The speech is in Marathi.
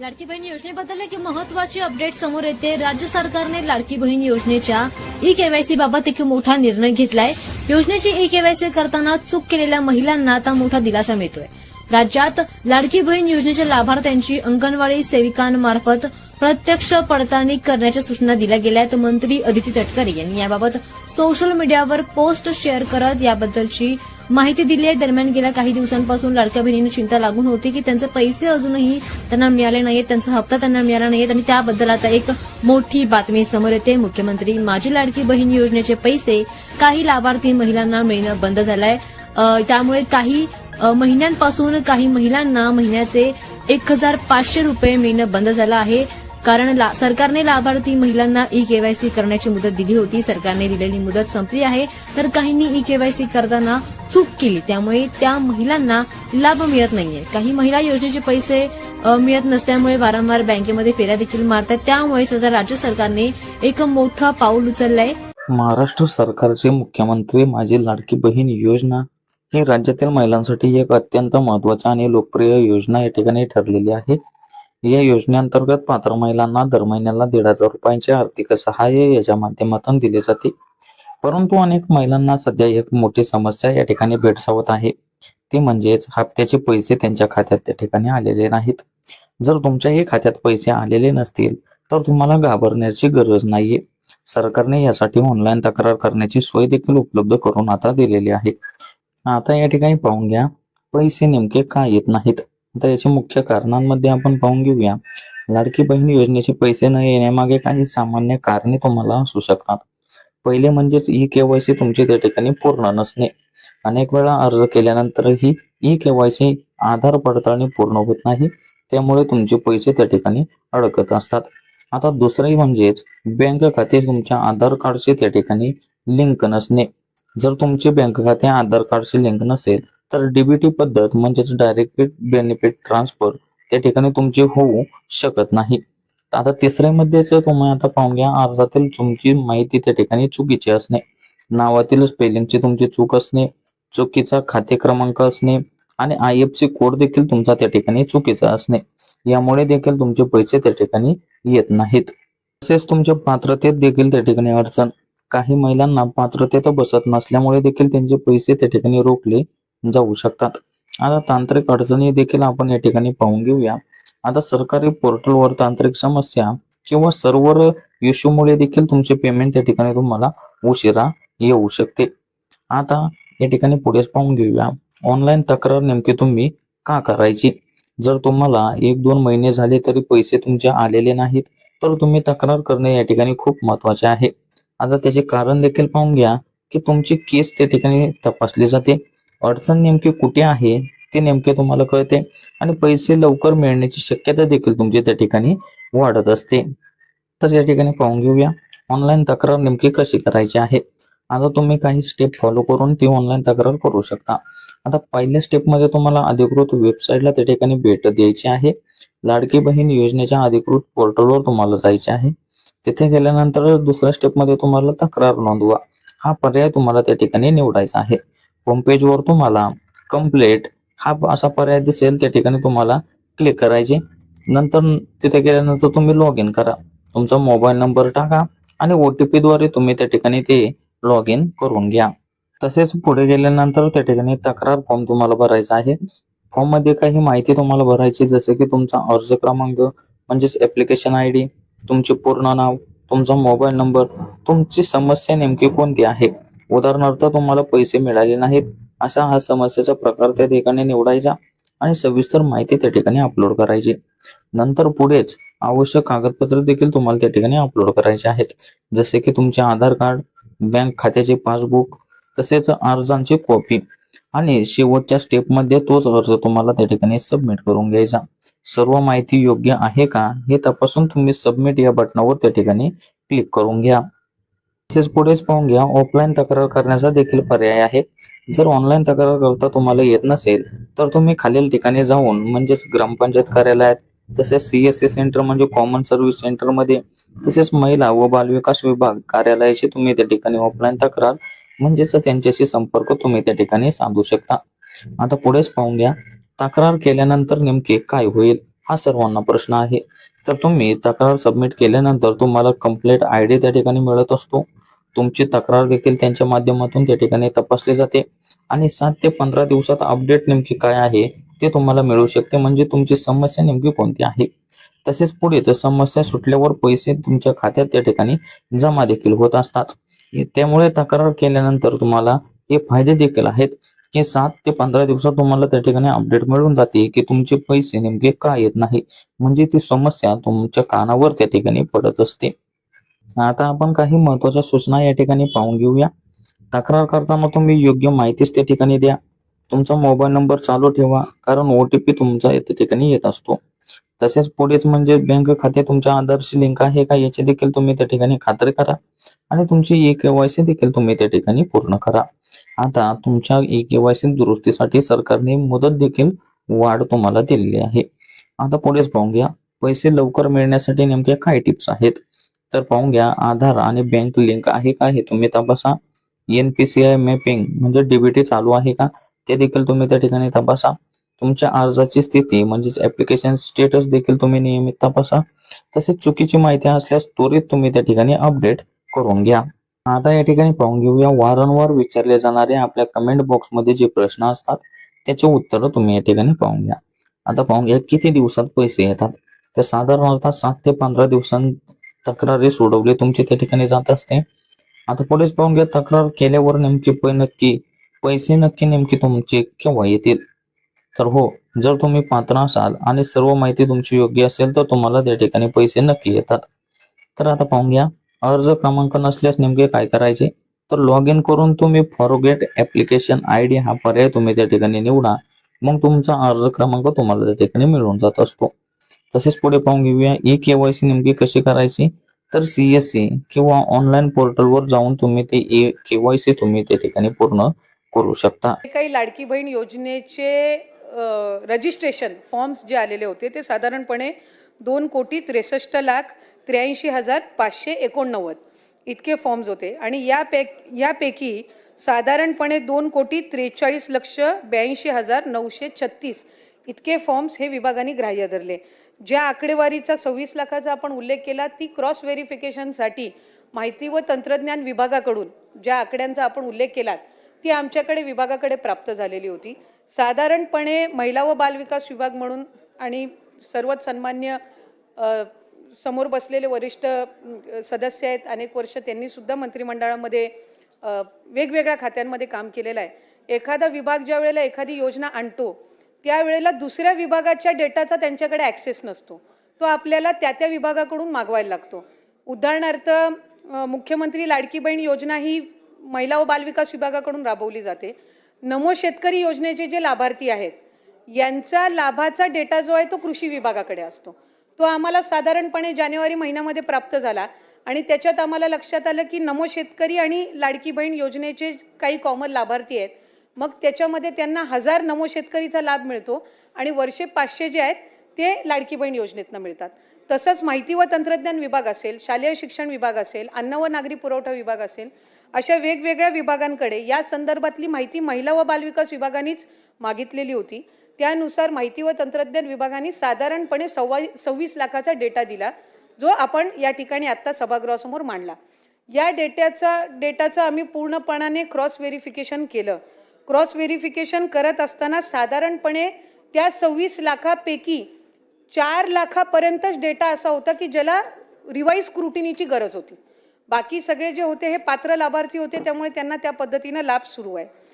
लाडकी बहीण योजनेबद्दल एक महत्वाची अपडेट समोर येते। राज्य सरकारने लाडकी बहीण योजनेच्या ई-केवायसी बाबत एक मोठा निर्णय घेतलाय। योजनेची ई-केवायसी करताना चूक केलेल्या महिलांना आता मोठा दिलासा मिळतोय। राज्यात लाडकी बहीण योजनेच्या लाभार्थ्यांची अंगणवाडी सेविकांमार्फत प्रत्यक्ष पडताळणी करण्याच्या सूचना दिल्या गेल्यात। मंत्री अदिती तटकरे यांनी याबाबत सोशल मीडियावर पोस्ट शेअर करत याबद्दलची माहिती दिली आहे। दरम्यान गेल्या काही दिवसांपासून लाडक्या बहिणींना चिंता लागून होती की त्यांचे पैसे अजूनही त्यांना मिळाले नाहीत, त्यांचा हप्ता त्यांना मिळाला नाहीत आणि त्याबद्दल आता एक मोठी बातमी समोर येते। मुख्यमंत्री माझी लाडकी बहीण योजनेचे पैसे काही लाभार्थी महिलांना मिळणं बंद झालंय। त्यामुळे काही महिन्यांपासून काही महिलांना महिन्याचे 1500 रुपये मिळणं बंद झालं आहे। कारण सरकारने लाभार्थी महिलांना ई-केवायसी करण्याची मुदत दिली होती। सरकारने दिलेली मुदत संपली आहे, तर काहींनी ई-केवायसी करताना चूक केली, त्यामुळे त्या महिलांना लाभ मिळत नाहीये। काही महिला योजनेचे पैसे मिळत नसल्यामुळे वारंवार बँकेमध्ये फेऱ्या देखील मारतात। त्यामुळे आता राज्य सरकारने एक मोठं पाऊल उचललंय। महाराष्ट्र सरकारचे मुख्यमंत्री माझी लाडकी बहीण योजना ही राज्यातील महिलांसाठी एक अत्यंत महत्त्वाची आणि लोकप्रिय योजना या ठिकाणी ठरलेली आहे। या योजनेअंतर्गत पात्र महिलांना दर महिन्याला 1,500 रुपयांचे आर्थिक सहाय्य याच्या माध्यमातून दिले जाते। परंतु अनेक महिलांना सध्या एक मोठी समस्या या ठिकाणी भेडसावत आहे, ती म्हणजेच हप्त्याचे पैसे त्यांच्या खात्यात त्या ठिकाणी आलेले नाहीत। जर तुमच्याही खात्यात पैसे आलेले नसतील तर तुम्हाला घाबरण्याची गरज नाहीये। सरकारने यासाठी ऑनलाईन तक्रार करण्याची सोय देखील उपलब्ध करून आता दिलेली आहे। आता या ठिकाणी पाहून घ्या पैसे नेमके का येत नाहीत। आता याच्या मुख्य कारणांमध्ये आपण पाहून घेऊया। लाडकी बहीण योजनेचे पैसे न येण्यामागे काही सामान्य कारणे तुम्हाला असू शकतात। पहिले म्हणजेच ई-केवायसी तुमची त्या ठिकाणी पूर्ण नसणे। अनेक वेळा अर्ज केल्यानंतरही ई-केवायसी आधार पडताळणी पूर्ण होत नाही, त्यामुळे तुमचे पैसे त्या ठिकाणी अडकत असतात। आता दुसरे म्हणजेच बँक खाते तुमच्या आधार कार्डशी त्या ठिकाणी लिंक नसणे। जर तुमचे बँक खाते आधार कार्डशी लिंक नसेल तर डीबीटी पद्धत म्हणजेच डायरेक्ट बेनिफिट ट्रान्सफर त्या ठिकाणी तुमचे होऊ शकत नाही। आता तिसऱ्यामध्येच तुम्ही आता पाहून घ्या अर्जातील तुमची माहिती त्या ठिकाणी चुकीची असणे, नावातील स्पेलिंगची तुमची चूक असणे, चुकीचा खाते क्रमांक असणे आणि IFSC कोड देखील तुमचा त्या ठिकाणी चुकीचा असणे, यामुळे देखील तुमचे पैसे त्या ठिकाणी येत नाहीत। तसेच तुमच्या पात्रतेत देखील त्या ठिकाणी अडचण, काही महिलांना पात्रतेत बसत नसल्यामुळे देखील त्यांचे पैसे त्या ठिकाणी रोखले जाऊ शकतात। आता तांत्रिक अडचणी देखील आपण या ठिकाणी पाहून घेऊया। आता सरकारी पोर्टलवर तांत्रिक समस्या किंवा सर्व्हर इश्यूमुळे देखील तुमचे पेमेंट त्या ठिकाणी तुम्हाला उशिरा येऊ शकते। आता या ठिकाणी पुढेच पाहून घेऊया ऑनलाईन तक्रार नेमकी तुम्ही का करायची। जर तुम्हाला 1-2 महिने झाले तरी पैसे तुमचे आलेले नाहीत तर तुम्ही तक्रार करणे या ठिकाणी खूप महत्त्वाचे आहे। आता त्याचे कारण देखील पाहून घ्या की तुमची केस त्या ठिकाणी तपासली जाते, अडचण नेमकी कुठे आहे ते नेमके तुम्हाला कळते आणि पैसे लवकर मिळण्याची शक्यता देखील तुमची त्या ठिकाणी वाढत असते। तर या ठिकाणी पाहून घेऊया ऑनलाईन तक्रार नेमकी कशी करायची आहे। आता तुम्ही काही स्टेप फॉलो करून ती ऑनलाईन तक्रार करू शकता। आता पहिल्या स्टेपमध्ये तुम्हाला अधिकृत वेबसाईटला त्या ठिकाणी भेट द्यायची आहे। लाडकी बहीण योजनेच्या अधिकृत पोर्टलवर तुम्हाला जायचे आहे। तिथे गेल्यानंतर दुसऱ्या स्टेपमध्ये तुम्हाला तक्रार नोंदवा हा पर्याय तुम्हाला त्या ठिकाणी निवडायचा आहे। होम पेजवर तुम्हाला कंप्लेंट हा असा पर्याय दिसेल, त्या ठिकाणी तुम्हाला क्लिक करायचे। नंतर तिथे गेल्यानंतर तुम्ही लॉग इन करा, तुमचा मोबाईल नंबर टाका आणि OTP द्वारे तुम्ही त्या ठिकाणी ते लॉग इन करून घ्या। तसेच पुढे गेल्यानंतर त्या ठिकाणी तक्रार फॉर्म तुम्हाला भरायचा आहे। फॉर्म मध्ये काही माहिती तुम्हाला भरायची, जसे की तुमचा अर्ज क्रमांक म्हणजेच ऍप्लिकेशन ID, तुमचे पूर्ण नाव, तुमचा मोबाईल नंबर, तुमची समस्या नेमकी कोणती आहे। उदाहरणार्थ तुम्हाला पैसे मिळाले नाहीत असा हा समस्येचा प्रकार त्या ठिकाणी निवडायचा आणि सविस्तर माहिती त्या ठिकाणी अपलोड करायची। नंतर पुढेच आवश्यक कागदपत्र देखील तुम्हाला त्या ठिकाणी अपलोड करायचे आहेत, जसे की तुमचे आधार कार्ड, बँक खात्याचे पासबुक, तसेच अर्जांची कॉपी आणि शेवटच्या स्टेपमध्ये तोच अर्ज तुम्हाला त्या ठिकाणी सबमिट करून घ्यायचा। सर्व माहिती योग्य आहे का हे तपासून तुम्ही सबमिट या बटनावर त्या ठिकाणी क्लिक करून घ्या। तसेच पुढेच पाहून घ्या ऑफलाईन तक्रार करण्याचा देखील पर्याय आहे। जर ऑनलाईन तक्रार करता तुम्हाला येत नसेल तर तुम्ही खालील ठिकाणी जाऊन म्हणजेच ग्रामपंचायत कार्यालयात, तसेच CSC सेंटर म्हणजे कॉमन सर्व्हिस सेंटर मध्ये, तसेच महिला व बालविकास विभाग कार्यालयाशी तुम्ही त्या ठिकाणी ऑफलाईन तक्रार म्हणजेच त्यांच्याशी संपर्क तुम्ही त्या ठिकाणी साधू शकता। आता पुढेच पाहून घ्या तक्रार केल्यानंतर नेमके काय होईल हा सर्वांना प्रश्न आहे. तर तुम्ही तक्रार सबमिट केल्यानंतर तुम्हाला कंप्लीट ID त्या ठिकाणी मिळत असतो. तुमची तक्रार देखील त्यांच्या माध्यमातून त्या ठिकाणी तपासली जाते आणि 7 ते 15 दिवसात अपडेट नेमकी काय आहे ते तुम्हाला मिळू शकते, म्हणजे तुमची समस्या नेमकी कोणती आहे. तसेच पुढे जर समस्या सुटल्यावर पैसे तुमच्या खात्यात त्या ठिकाणी जमा देखील होत असतात. त्यामुळे तक्रार केल्यानंतर तुम्हाला हे फायदे देखील आहेत की 7 ते 15 दिवसात तुम्हाला त्या ठिकाणी अपडेट मिळून जाते की तुमचे पैसे नेमके का येत नाही, म्हणजे ती समस्या तुमच्या कानावर त्या ठिकाणी पडत असते. आता आपण काही महत्त्वाच्या सूचना या ठिकाणी पाहून घेऊया. तक्रार करताना तुम्ही योग्य माहितीच त्या ठिकाणी द्या. तुमचा मोबाईल नंबर चालू ठेवा, कारण OTP तुमचा त्या ठिकाणी येत असतो. तसेच पुढेच म्हणजे बँक खाते तुमच्या आधारशी लिंक आहे का याची देखील तुम्ही त्या ठिकाणी खात्री करा आणि तुमची eKYC देखील तुम्ही त्या ठिकाणी पूर्ण करा. आता तुमच्या eKYC दुरुस्तीसाठी सरकारने मुदत देखील वाढ तुम्हाला दिलेली आहे. आता पुढेच पाहून घ्या, पैसे लवकर मिळण्यासाठी नेमक्या काय टिप्स आहेत. तर पाहून घ्या, आधार आणि बँक लिंक आहे का हे तुम्ही तपासा. NPCI मॅपिंग म्हणजे DBT चालू आहे का ते देखील तुम्ही त्या ठिकाणी तपासा. तुमच्या अर्जाची स्थिती म्हणजेच ऍप्लिकेशन स्टेटस देखील तुम्ही नियमित तपासा. तसेच चुकीची माहिती असल्यास त्वरित तुम्ही त्या ठिकाणी अपडेट करून घ्या. आता या ठिकाणी पाहून घेऊया, वारंवार विचारले जाणारे आपल्या कमेंट बॉक्समध्ये जे प्रश्न असतात त्याचे उत्तर तुम्ही या ठिकाणी पाहून घ्या. आता पाहून घ्या, किती दिवसात पैसे येतात. तर साधारणतः 7 ते 15 दिवसांत तक्रारी सोडवली तुमची त्या ठिकाणी जात असते. आता पुढेच पाहून घ्या, तक्रार केल्यावर नेमके पैसे नेमके तुमचे केव्हा येतील. तर हो, जर तुम्ही पात्र असाल आणि सर्व माहिती तुमची योग्य असेल तर तुम्हाला त्या ठिकाणी पैसे नक्की येतात. तर आता पाहून घ्या, अर्ज क्रमांक नसल्यास नेमके काय करायचे. तर लॉग इन करून तुम्ही फॉरगेट ऍप्लिकेशन ID हा पर्याय तुम्ही त्या ठिकाणी निवडा. मग तुमचा अर्ज क्रमांक तुम्हाला त्या ठिकाणी मिळून जात असतो. तसेच पुढे पाहून घेऊया, eKYC नेमकी कशी करायची. तर CSC किंवा ऑनलाईन पोर्टलवर जाऊन तुम्ही ते eKYC तुम्ही त्या ठिकाणी पूर्ण करू शकता. काही लाडकी बहीण योजनेचे रजिस्ट्रेशन फॉर्म्स जे आलेले होते ते साधारणपणे 2,63,83,589 इतके फॉर्म्स होते आणि यापैकी साधारणपणे 2,43,82,936 इतके फॉर्म्स हे विभागाने ग्राह्य धरले. ज्या आकडेवारीचा 26 लाखाचा आपण उल्लेख केला ती क्रॉस व्हेरिफिकेशनसाठी माहिती व तंत्रज्ञान विभागाकडून ज्या आकड्यांचा आपण उल्लेख केला ती आमच्याकडे विभागाकडे प्राप्त झालेली होती. साधारणपणे महिला व बालविकास विभाग म्हणून आणि सर्वच सन्मान्य समोर बसलेले वरिष्ठ सदस्य आहेत, अनेक वर्ष त्यांनी सुद्धा मंत्रिमंडळामध्ये वेगवेगळ्या खात्यांमध्ये काम केलेलं आहे. एखादा विभाग ज्या वेळेला एखादी योजना आणतो त्यावेळेला दुसऱ्या विभागाच्या डेटाचा त्यांच्याकडे ॲक्सेस नसतो, तो आपल्याला त्या विभागाकडून मागवायला लागतो. उदाहरणार्थ मुख्यमंत्री लाडकी बहीण योजना ही महिला व बालविकास विभागाकडून राबवली जाते. नमो शेतकरी योजनेचे जे लाभार्थी आहेत यांचा लाभाचा डेटा जो आहे तो कृषी विभागाकडे असतो. तो आम्हाला साधारणपणे जानेवारी महिन्यामध्ये प्राप्त झाला आणि त्याच्यात आम्हाला लक्षात आलं की नमो शेतकरी आणि लाडकी बहीण योजनेचे काही कॉमन लाभार्थी आहेत. मग त्याच्यामध्ये त्यांना 1000 नमो शेतकरीचा लाभ मिळतो आणि वर्षे 500 जे आहेत ते लाडकी बहीण योजनेतनं मिळतात. तसंच माहिती व तंत्रज्ञान विभाग असेल, शालेय शिक्षण विभाग असेल, अन्न व नागरी पुरवठा विभाग असेल, अशा वेगवेगळ्या विभागांकडे या संदर्भातली माहिती महिला व बालविकास विभागानेच मागितलेली होती. त्यानुसार माहिती व तंत्रज्ञान विभागाने साधारणपणे 26 लाखाचा डेटा दिला, जो आपण या ठिकाणी आत्ता सभागृहासमोर मांडला. या डेटाचं आम्ही पूर्णपणाने क्रॉस व्हेरिफिकेशन केलं. क्रॉस व्हेरिफिकेशन करत असताना साधारणपणे त्या 26 लाखापैकी 4 लाखापर्यंतच डेटा असा होता की ज्याला रिवाईज स्क्रुटिनीची गरज होती. बाकी सगळे जे होते हे पात्र लाभार्थी होते, त्यामुळे त्यांना त्या पद्धतीनं लाभ सुरू आहे.